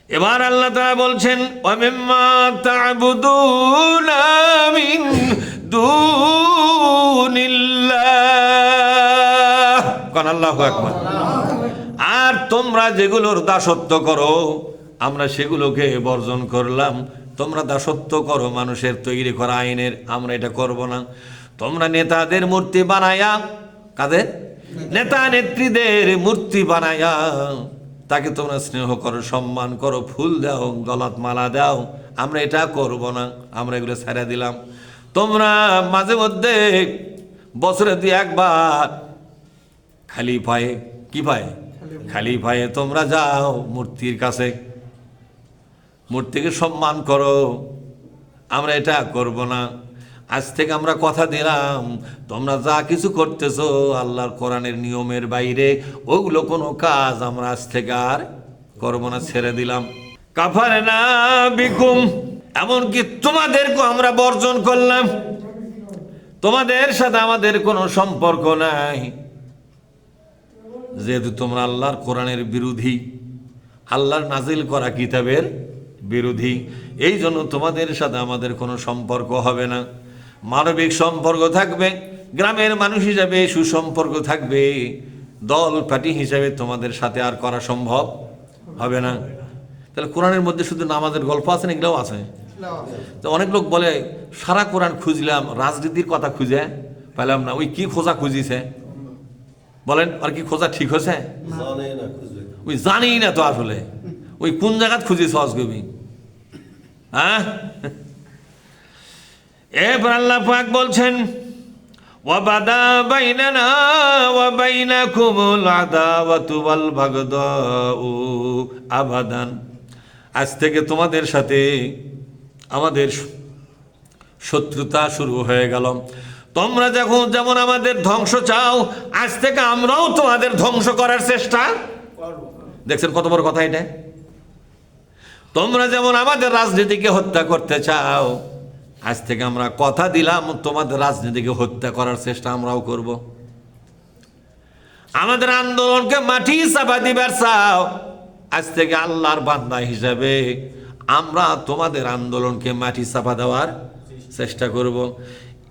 এবার আল্লাহ তাআলা বলছেন ওয়া মিম্মা তা'বুদুনা মিন দুনিল্লাহ, কান আল্লাহু আকবার। আর তোমরা যেগুলোর দাসত্ব করো আমরা সেগুলোকে বর্জন করলাম। তোমরা দাসত্ব করো মানুষের তৈরি করা আইনের, আমরা এটা করব না। তোমরা নেতাদের মূর্তি বানায়া, কাদের? নেতা নেত্রীদের মূর্তি বানায়া তাকে তোমরা স্নেহ করো, সম্মান করো, ফুল দাও, গলাত মালা দাও, আমরা এটা করব না, আমরা এগুলো ছেড়ে দিলাম। তোমরা মাঝে মধ্যে বছরে 2-1 বার খালি পায়ে, কি পায়ে? খালি পায়ে তোমরা যাও মূর্তির কাছে, মূর্তিকে সম্মান করো, আমরা এটা করব না। আজ থেকে আমরা কথা দিলাম তোমরা যা কিছু করতেছো আল্লাহর কোরআনের নিয়মের বাইরে ওগুলো কোনো কাজ আমরা আজ থেকে আর করব না, ছেড়ে দিলাম। কাফারনা বিকুম, এমনকি তোমাদেরকেও আমরা বর্জন করলাম, তোমাদের সাথে আমাদের কোনো সম্পর্ক নাই। যেহেতু তোমরা আল্লাহর কোরআনের বিরোধী, আল্লাহর নাজিল করা কিতাবের বিরোধী, এই জন্য তোমাদের সাথে আমাদের কোনো সম্পর্ক হবে না। মানবিক সম্পর্ক থাকবে, গ্রামের মানুষ হিসাবে সুসম্পর্ক থাকবে, দল পার্টি হিসাবে তোমাদের সাথে আর করা সম্ভব হবে না। তাহলে কোরআনের মধ্যে শুধু নামাজের গল্প আছে না, এগুলোও আছে। তো অনেক লোক বলে সারা কোরআন খুঁজলাম, রাজনীতির কথা খুঁজে পেলাম না। ওই কি খোঁজা খুঁজিছে বলেন, আর কি খোঁজা ঠিক হয়েছে? ওই জানি না তো আসলে ওই কোন জায়গাত খুঁজি সহজ কবি। হ্যাঁ, এরপর আল্লাহ পাক বলছেন ওয়াবাদা বাইনানা ওয়া বাইনাকুমুল আদাওয়াতু ওয়াল বাগদাউ আবাদান, আজ থেকে তোমাদের সাথে আমাদের শত্রুতা শুরু হয়ে গেল। তোমরা যেমন আমাদের ধ্বংস চাও, আজ থেকে আমরাও তোমাদের ধ্বংস করার চেষ্টা করব। দেখছেন কত বড় কথা এটা? তোমরা যেমন আমাদের রাজনীতিকে হত্যা করতে চাও, আজ থেকে আমরা কথা দিলাম তোমাদের রাজনীতিকে হত্যা করার চেষ্টা আমরাও করব। আমাদের আন্দোলনকে মাটি চাপা দিবার চাও, আজ থেকে আল্লাহর বান্দা হিসাবে আমরা তোমাদের আন্দোলনকে মাটি চাপা দেওয়ার চেষ্টা করব।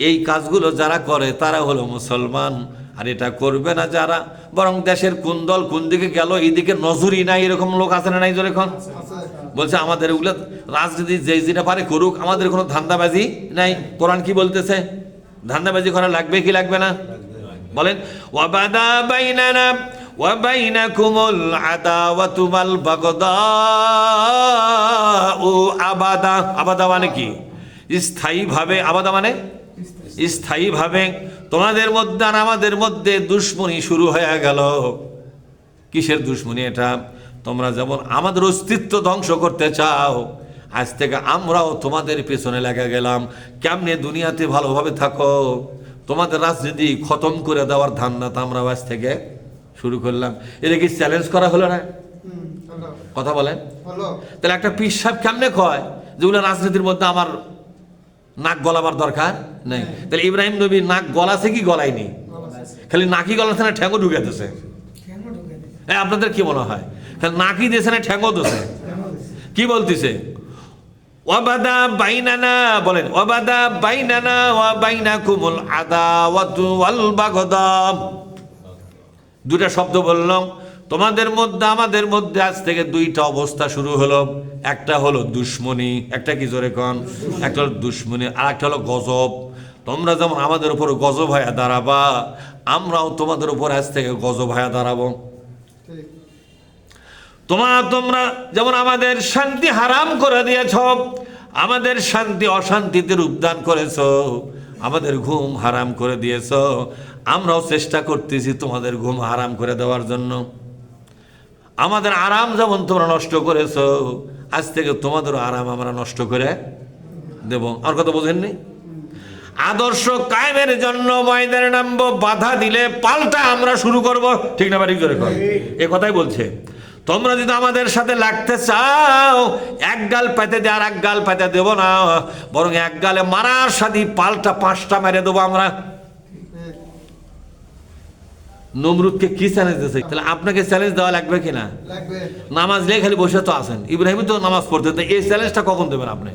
এই কাজগুলো যারা করে তারা হলো মুসলমান, আর এটা করবে না যারা, বরং দেশের কোন দল কোন দিকে গেল এইদিকে নজরই নাই, এরকম লোক আছে না নাই? যখন বলছে আমাদের ওগুলো রাজনীতি যে যেটা পারে করুক, আমাদের কোনো ধান্দাবাজি নাই। কোরআন কি বলতেছে? ধান্দাবাজি করা লাগবে কি লাগবে না? বলেন ওয়াবাদা বাইনানা ওয়া বাইনাকুমুল আদাওয়াতু ওয়াল বাগদাউ আবাদা। আবাদা মানে কি? স্থায়ীভাবে। আবাদা মানে স্থায়ীভাবে তোমাদের মধ্যে আর আমাদের মধ্যে দুশ্মনী শুরু হয়ে গেল। কিসের দুশ্মনী এটা? তোমরা যেমন আমাদের অস্তিত্ব ধ্বংস করতে চাও, আজ থেকে আমরাও তোমাদের পেছনে লেগে গেলাম। কেমনে দুনিয়াতে ভালোভাবে থাকো, তোমাদের রাজনীতি খতম করে দেওয়ার ধান্দাটা আমরা আজ থেকে শুরু করলাম। এটা কি চ্যালেঞ্জ করা হলো না? কথা বলেন। তাহলে একটা পীর সাহেব কেমনে কয় যেগুলো রাজনীতির মধ্যে আমার নাক গলাবার দরকার নেই? তাহলে ইব্রাহিম নবী নাক গলাছে কি গলায়নি? খালি নাকি গলাছে না ঠ্যাঙ্গও ঢুকে দিয়েছে? হ্যাঁ, আপনাদের কি মনে হয়? খালি নাকি দিয়েছে না ঠ্যাঙ্গও দিয়েছে? কি বলতেছে? ওয়াবাদা বাইনানা, বলেন ওয়াবাদা বাইনানা ওয়া বাইনাকুমুল আদাওয়াতু ওয়াল বাগদা। দুটা শব্দ বললাম, তোমাদের মধ্যে আমাদের মধ্যে আজ থেকে দুইটা অবস্থা শুরু হলো। একটা হলো দুশ্মনী, একটা কি জোরে কন? একটা হলো দুশ্মনী, আর একটা হলো গজব। তোমরা যেমন আমাদের উপর গজব হয়ে দাঁড়াবা, আমরাও তোমাদের উপর আজ থেকে গজব হয়ে দাঁড়াবো। তোমরা যেমন আমাদের শান্তি হারাম করে দিয়েছ, আমাদের শান্তি অশান্তিতে রূপদান করেছ, আমাদের ঘুম হারাম করে দিয়েছ, আমরাও চেষ্টা করতেছি তোমাদের ঘুম হারাম করে দেওয়ার জন্য। আমাদের আরাম যেমন তোমরা নষ্ট করেছ, আজ থেকে তোমাদের আরাম আমরা নষ্ট করে দেব। আর কথা বোঝেননি? আদর্শ কায়েমের জন্য ময়দানে নামবো, বাধা দিলে পাল্টা আমরা শুরু করব। ঠিক না বাড়ি করে কর, এ কথাই বলছে। তোমরা যদি আমাদের সাথে লাগতে চাও, এক গাল পেতে দিয়ে আর এক গাল পেতে দেব না, বরং এক গালে মারার সাথে পাল্টা 5টা মেরে দেবো আমরা। নমরুদকে কি চ্যালেঞ্জ দিয়েছে? তাহলে আপনাকে চ্যালেঞ্জ দেওয়া লাগবে কিনা? নামাজ নিয়ে খালি বসে তো আছেন, ইব্রাহিম তো নামাজ পড়তে, তো এই চ্যালেঞ্জটা কখন দেবেন আপনি?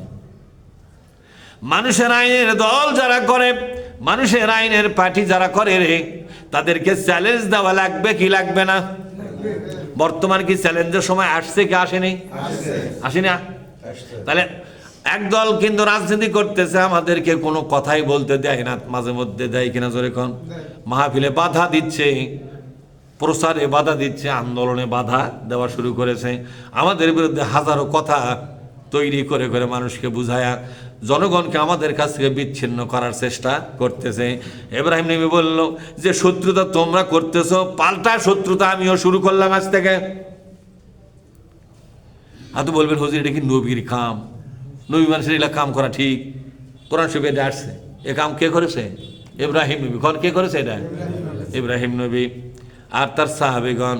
মানুষের আইনের দল যারা করে, মানুষের আইনের পার্টি যারা করে রে, তাদেরকে চ্যালেঞ্জ দেওয়া লাগবে কি লাগবে না? বর্তমান কি চ্যালেঞ্জের সময় আসছে কি আসেনি? আসেনি। তাহলে একদল কিন্তু রাজনীতি করতেছে, আমাদেরকে কোনো কথাই বলতে দেয় না, মাঝে মধ্যে দেয় কিনা জোরে কোন, মাহফিলে বাধা দিচ্ছে, প্রচারে বাধা দিচ্ছে, আন্দোলনে বাধা দেওয়া শুরু করেছে, আমাদের বিরুদ্ধে হাজারো কথা তৈরি করে করে মানুষকে বুঝায়া জনগণকে আমাদের কাছ থেকে বিচ্ছিন্ন করার চেষ্টা করতেছে। ইব্রাহিম নবী বলল যে শত্রুতা তোমরা করতেছো, পাল্টা শত্রুতা আমিও শুরু করলাম আজ থেকে। তো বলবেন হুজুর এটা কি নবীর কাম? নবী মানুষের এগুলা কাম করা ঠিক? কোরআন শরীফে এটা আসছে, এ কাম কে করেছে? ইব্রাহিম নবী। কখন কে করেছে এটা? ইব্রাহিম নবী আর তার সাহাবীগণ।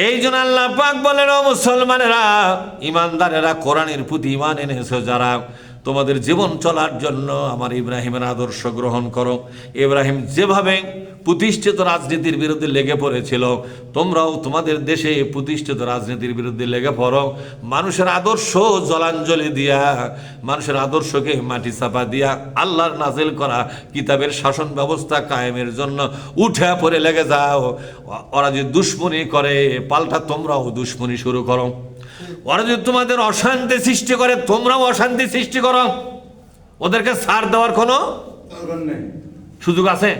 এই জন্য আল্লাহ পাক বলেন, ও মুসলমানেরা, ইমানদারেরা, কোরআনের প্রতি ঈমান এনেছো যারা, তোমাদের জীবন চলার জন্য আমার ইব্রাহিমের আদর্শ গ্রহণ করো। ইব্রাহিম যেভাবে প্রতিষ্ঠিত রাজনীতির বিরুদ্ধে লেগে পড়েছিল, তোমরাও তোমাদের দেশে প্রতিষ্ঠিত রাজনীতির বিরুদ্ধে লেগে পড়ো। মানুষের আদর্শ জলাঞ্জলি দিয়া, মানুষের আদর্শকে মাটি চাপা দিয়া আল্লাহর নাজিল করা কিতাবের শাসন ব্যবস্থা কায়েমের জন্য উঠে পড়ে লেগে যাও। ওরা যদি দুশ্মনী করে, পাল্টা তোমরাও দুশ্মনী শুরু করো। ওরা যদি তোমাদের অশান্তি সৃষ্টি করে, তোমরাও অশান্তি সৃষ্টি করো। ওদেরকে ছাড় দেওয়ার কোনো সুযোগ আছে?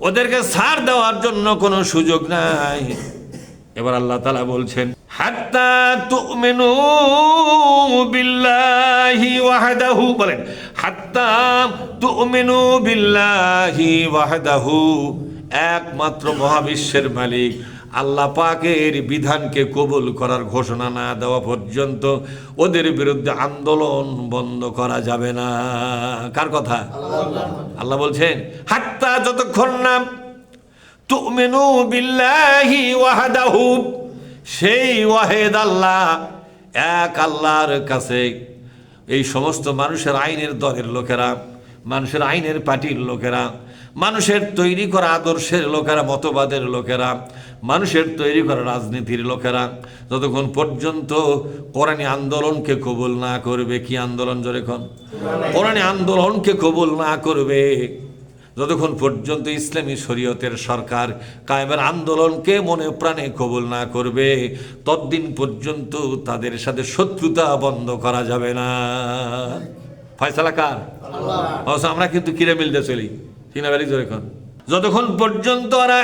ওদেরকে ছাড় দেওয়ার জন্য কোনো সুযোগ নাই। এবার আল্লাহ তাআলা বলছেন, হাত্তা তুমিনু বিল্লাহি ওয়াহদাহু, বলেন হাত্তা তুমিনু বিল্লাহি ওয়াহদাহু, একমাত্র মহাবিশ্বের মালিক আল্লাহ পাকের বিধানকে কবুল করার ঘোষণা না দেওয়া পর্যন্ত ওদের বিরুদ্ধে আন্দোলন বন্ধ করা যাবে না। কার কথা? আল্লাহ বলছেন, হাত্তা, যতক্ষণ না তুমিনু বিল্লাহি ওয়াহদাহু, সেই ওয়াহেদ আল্লাহ, এক আল্লাহর কাছে এই সমস্ত মানুষের আইনের দলের লোকেরা, মানুষের আইনের পার্টির লোকেরা, মানুষের তৈরি করা আদর্শের লোকেরা, মতবাদের লোকেরা, মানুষের তৈরি করা রাজনীতির লোকেরা যতক্ষণ পর্যন্ত কোরআনী আন্দোলনকে কবুল না করবে, কি আন্দোলন জোরে কোন? কোরআনী আন্দোলনকে কবুল না করবে, যতক্ষণ পর্যন্ত ইসলামী শরীয়তের সরকার কায়েমের আন্দোলনকে মনে প্রাণে কবুল না করবে, ততদিন পর্যন্ত তাদের সাথে শত্রুতা বন্ধ করা যাবে না। ফয়সালা কার? আমরা কিন্তু কিরে মিলতে চলি, যতক্ষণ পর্যন্ত ওরা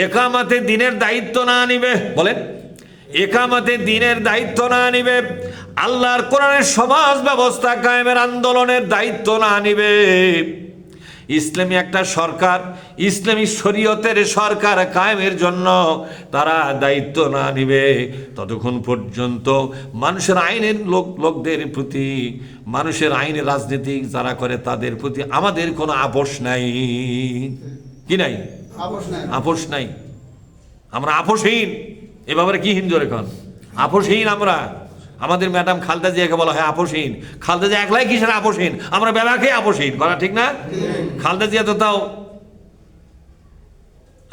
একামতে দিনের দায়িত্ব না নিবে, বলেন একামতে দিনের দায়িত্ব না নিবে, আল্লাহর কোরআনের সমাজ ব্যবস্থা কায়েমের আন্দোলনের দায়িত্ব না নিবে, ইসলামী একটা সরকার, ইসলামী শরীয়তের সরকার কায়েমের জন্য তারা দায়িত্ব না নিবে, ততক্ষণ পর্যন্ত মানুষের আইনের লোকদের প্রতি, মানুষের আইনের রাজনীতি যারা করে তাদের প্রতি আমাদের কোনো আপোষ নাই। কি নাই? আপোষ নাই। আমরা আপোষহীন। এ ব্যাপারে কি হিন্দু এখন? আপোষহীন আমরা। আমাদের ম্যাডাম খালেদা জিয়াকে বলা হয় আপোষহীন। খালেদা জিয়া একলাই কিসের আপোষহীন? আমরা বেবাকে আপোষহীন করা ঠিক না? খালেদা জিয়া তো তাও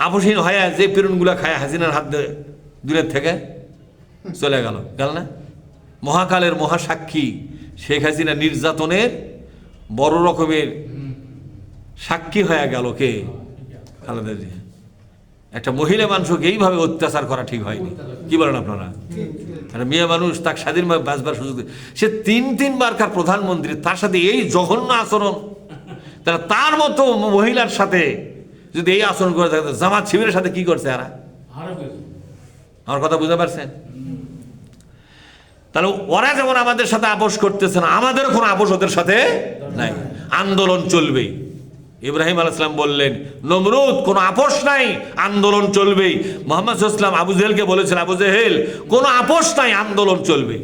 আপোষহীন হয়ে যে পেরুনগুলা খায় হাসিনার হাত দূরের থেকে চলে গেল না? মহাকালের মহাসাক্ষী শেখ হাসিনা নির্যাতনের বড় রকমের সাক্ষী হয়ে গেল কে? খালেদা জিয়া। একটা মহিলা মানুষকে এইভাবে অত্যাচার করা ঠিক হয়নি। কি বলেন আপনারা? একটা মেয়ে মানুষ তাকে স্বাধীনভাবে বাঁচবার সুযোগ, সে তিনবার কার প্রধানমন্ত্রী, তার সাথে এই জঘন্য আচরণ, তারা তার মতো মহিলার সাথে যদি এই আচরণ করে থাকে, জামাত শিবিরের সাথে কি করছে এরা? আমার কথা বুঝতে পারছেন? তাহলে ওরা যেমন আমাদের সাথে আপোষ করতেছে না, আমাদের কোনো আপোষ ওদের সাথে নাই। আন্দোলন চলবেই। ইব্রাহিম আলাইহিস সালাম বললেন, নমরুদ কোনো আপোষ নাই, আন্দোলন চলবেই। মুহাম্মদ সাল্লাল্লাহু আলাইহি ওয়াসাল্লাম আবু জেহেলকে বলেছেন, আবু জেহেল কোনো আপোষ নাই, আন্দোলন চলবে।